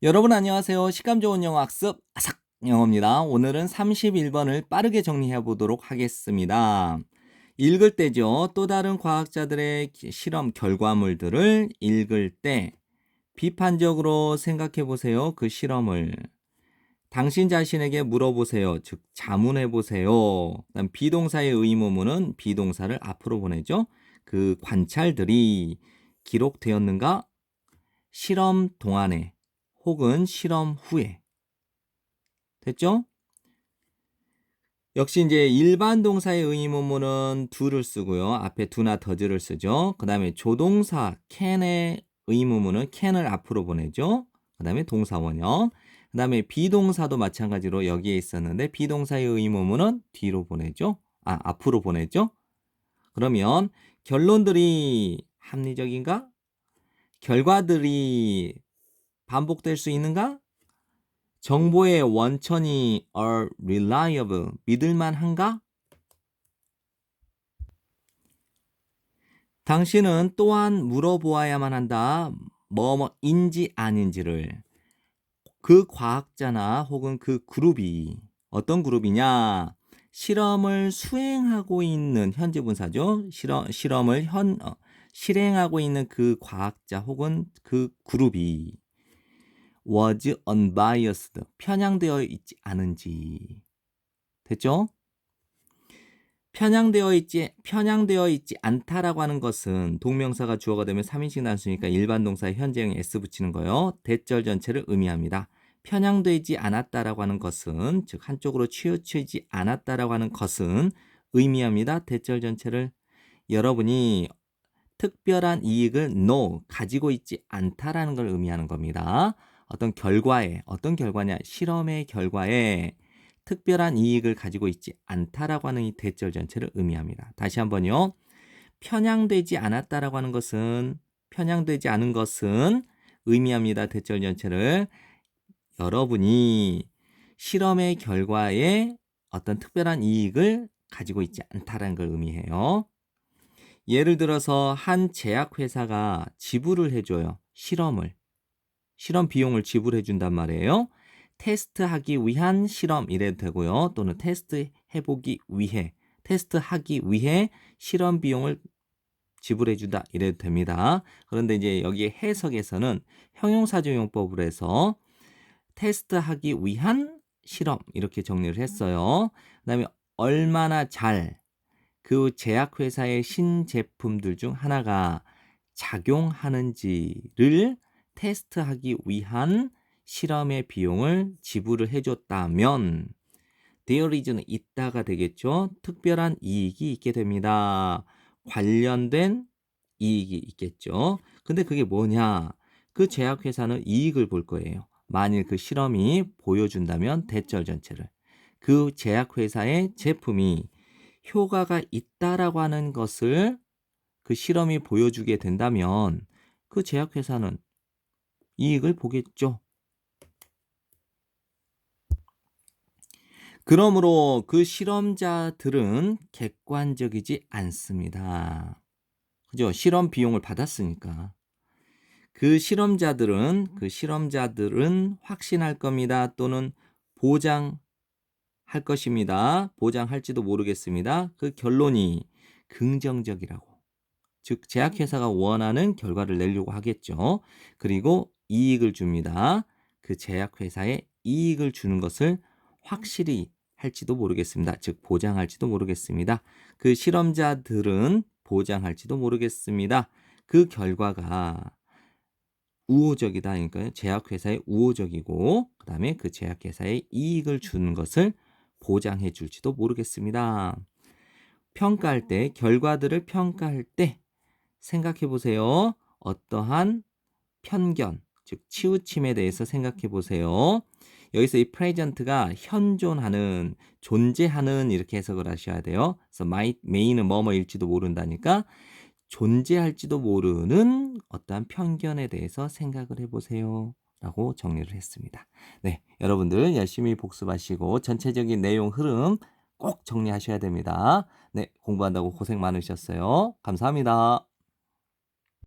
여러분 안녕하세요. 시감 좋은 영어 학습 아삭 영어입니다. 오늘은 31번을 빠르게 정리해 보도록 하겠습니다. 읽을 때죠. 또 다른 과학자들의 실험 결과물들을 읽을 때 비판적으로 생각해 보세요. 그 실험을. 당신 자신에게 물어보세요. 즉 자문해 보세요. 그다음 비동사의 의무문은 비동사를 앞으로 보내죠. 그 관찰들이 기록되었는가? 실험 동안에 혹은 실험 후에. 됐죠? 역시 이제 일반 동사의 의문문은 do를 쓰고요. 앞에 do나 does를 쓰죠. 그 다음에 조동사 can의 의문문은 can을 앞으로 보내죠. 그 다음에 동사 원형. 그 다음에 비동사도 마찬가지로 여기에 있었는데 비동사의 의문문은 뒤로 보내죠. 앞으로 보내죠. 그러면 결론들이 합리적인가? 결과들이 반복될 수 있는가? 정보의 원천이 are reliable, 믿을만한가? 당신은 또한 물어보아야만 한다. 뭐뭐인지 아닌지를. 그 과학자나 혹은 그 그룹이 어떤 그룹이냐? 실험을 수행하고 있는 현재 분사죠. 실험을 실행하고 있는 그 과학자 혹은 그 그룹이 was unbiased, 편향되어 있지 않은지. 됐죠? 편향되어 있지 않다라고 하는 것은 동명사가 주어가 되면 3인칭 단수니까 일반 동사에 현재형에 s 붙이는 거요. 대절 전체를 의미합니다. 편향되지 않았다라고 하는 것은 즉 한쪽으로 치우치지 않았다라고 하는 것은 의미합니다. 대절 전체를 여러분이 특별한 이익을 no 가지고 있지 않다라는 걸 의미하는 겁니다. 어떤 결과냐? 실험의 결과에 특별한 이익을 가지고 있지 않다라고 하는 이 대절 전체를 의미합니다. 다시 한번요. 편향되지 않은 것은 의미합니다. 대절 전체를 여러분이 실험의 결과에 어떤 특별한 이익을 가지고 있지 않다라는 걸 의미해요. 예를 들어서 한 제약회사가 지불을 해줘요. 실험 비용을 지불해 준단 말이에요. 테스트하기 위한 실험 이래도 되고요. 또는 테스트하기 위해 실험 비용을 지불해 준다 이래도 됩니다. 그런데 이제 여기 해석에서는 형용사조용법으로 해서 테스트하기 위한 실험 이렇게 정리를 했어요. 그다음에 얼마나 잘 그 제약회사의 신제품들 중 하나가 작용하는지를 테스트하기 위한 실험의 비용을 지불을 해줬다면 there is는 있다가 되겠죠. 특별한 이익이 있게 됩니다. 관련된 이익이 있겠죠. 근데 그게 뭐냐? 그 제약회사는 이익을 볼 거예요. 만일 그 실험이 보여준다면 대절 전체를. 그 제약회사의 제품이 효과가 있다라고 하는 것을 그 실험이 보여주게 된다면 그 제약회사는 이익을 보겠죠. 그러므로 그 실험자들은 객관적이지 않습니다. 그죠? 실험 비용을 받았으니까. 그 실험자들은 확신할 겁니다. 또는 보장할 것입니다. 보장할지도 모르겠습니다. 그 결론이 긍정적이라고. 즉 제약회사가 원하는 결과를 내려고 하겠죠. 그리고 이익을 줍니다. 그 제약회사에 이익을 주는 것을 확실히 할지도 모르겠습니다. 즉 보장할지도 모르겠습니다. 그 실험자들은 보장할지도 모르겠습니다. 그 결과가 우호적이다. 그러니까 제약회사에 우호적이고 그 다음에 그 제약회사에 이익을 주는 것을 보장해 줄지도 모르겠습니다. 결과들을 평가할 때 생각해 보세요. 어떠한 편견, 즉 치우침에 대해서 생각해 보세요. 여기서 이 present가 현존하는, 존재하는 이렇게 해석을 하셔야 돼요. 그래서 may는 뭐뭐일지도 모른다니까 존재할지도 모르는 어떠한 편견에 대해서 생각을 해보세요. 라고 정리를 했습니다. 네, 여러분들 열심히 복습하시고 전체적인 내용 흐름 꼭 정리하셔야 됩니다. 네, 공부한다고 고생 많으셨어요. 감사합니다.